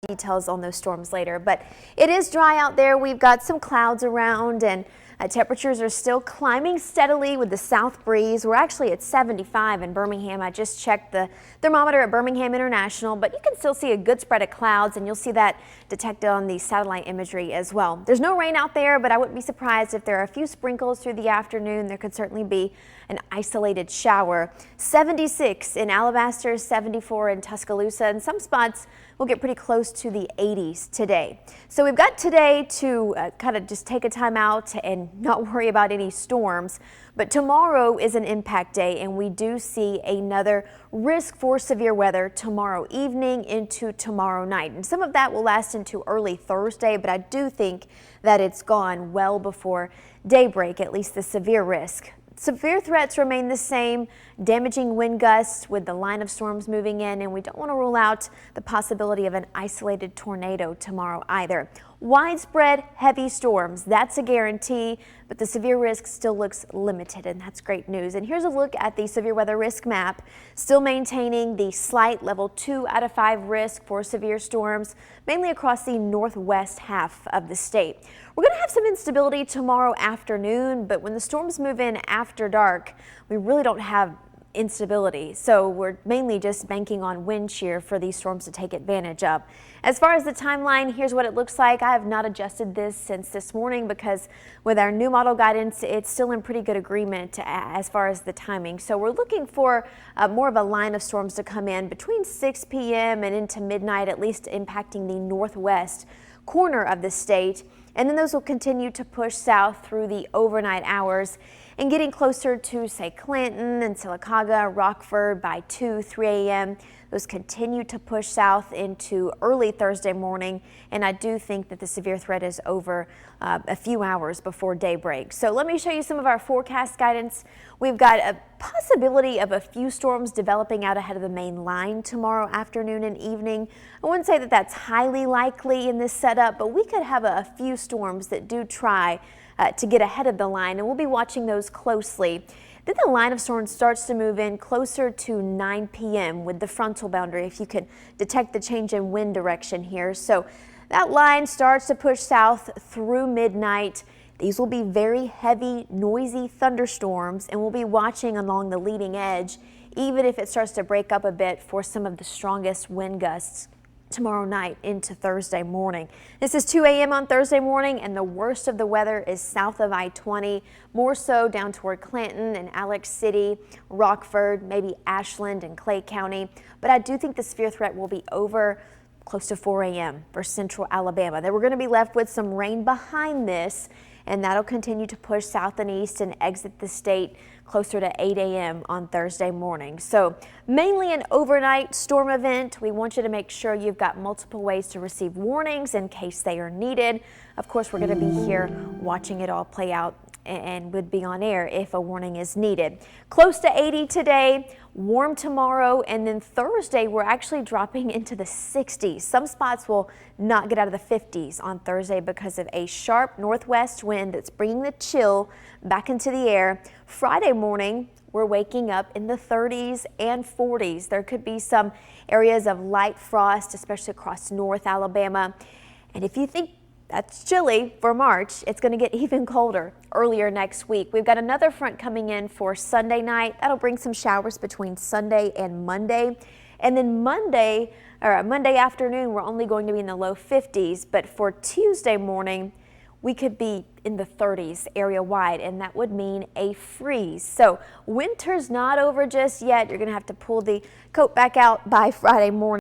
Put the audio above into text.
details on those storms later, but it is dry out there. We've got some clouds around, and temperatures are still climbing steadily with the south breeze. We're actually at 75 in Birmingham. I just checked the thermometer at Birmingham International, but you can still see a good spread of clouds, and you'll see that detected on the satellite imagery as well. There's no rain out there, but I wouldn't be surprised if there are a few sprinkles through the afternoon. There could certainly be an isolated shower. 76 in Alabaster, 74 in Tuscaloosa, and some spots will get pretty close to the 80s today. So we've got today to kind of just take a time out and not worry about any storms. But tomorrow is an impact day, and we do see another risk for severe weather tomorrow evening into tomorrow night. And some of that will last into early Thursday, but I do think that it's gone well before daybreak, at least the severe risk. Severe threats remain the same, damaging wind gusts with the line of storms moving in, and we don't want to rule out the possibility of an isolated tornado tomorrow either. Widespread heavy storms, that's a guarantee, but the severe risk still looks limited, and that's great news. And here's a look at the severe weather risk map, still maintaining the slight level 2 out of 5 risk for severe storms, mainly across the northwest half of the state. We're going to have some instability tomorrow afternoon, but when the storms move in after dark, we really don't have instability. So we're mainly just banking on wind shear for these storms to take advantage of. As far as the timeline, here's what it looks like. I have not adjusted this since this morning because with our new model guidance, it's still in pretty good agreement as far as the timing. So we're looking for more of a line of storms to come in between 6 p.m. and into midnight, at least impacting the northwest corner of the state. And then those will continue to push south through the overnight hours and getting closer to, say, Clanton and Sylacauga, Rockford by 2, 3 a.m. Those continue to push south into early Thursday morning, and I do think that the severe threat is over a few hours before daybreak. So let me show you some of our forecast guidance. We've got a possibility of a few storms developing out ahead of the main line tomorrow afternoon and evening. I wouldn't say that that's highly likely in this setup, but we could have a few storms that do try to get ahead of the line, and we'll be watching those closely. Then the line of storms starts to move in closer to 9 p.m. with the frontal boundary, if you can detect the change in wind direction here. So that line starts to push south through midnight. These will be very heavy, noisy thunderstorms, and we'll be watching along the leading edge, even if it starts to break up a bit for some of the strongest wind gusts tomorrow night into Thursday morning. This is 2 a.m. on Thursday morning, and the worst of the weather is south of I-20, more so down toward Clanton and Alex City, Rockford, maybe Ashland and Clay County. But I do think the severe threat will be over close to 4 a.m. for central Alabama. Then we're going to be left with some rain behind this, and that'll continue to push south and east and exit the state closer to 8 a.m. on Thursday morning. So mainly an overnight storm event. We want you to make sure you've got multiple ways to receive warnings in case they are needed. Of course, we're going to be here watching it all play out and would be on air if a warning is needed. Close to 80 today, warm tomorrow, and then Thursday we're actually dropping into the 60s. Some spots will not get out of the 50s on Thursday because of a sharp northwest wind that's bringing the chill back into the air. Friday morning, we're waking up in the 30s and 40s. There could be some areas of light frost, especially across North Alabama. And if you think that's chilly for March, it's going to get even colder earlier next week. We've got another front coming in for Sunday night. That'll bring some showers between Sunday and Monday. And then Monday afternoon, we're only going to be in the low 50s. But for Tuesday morning, we could be in the 30s area wide, and that would mean a freeze. So winter's not over just yet. You're going to have to pull the coat back out by Friday morning.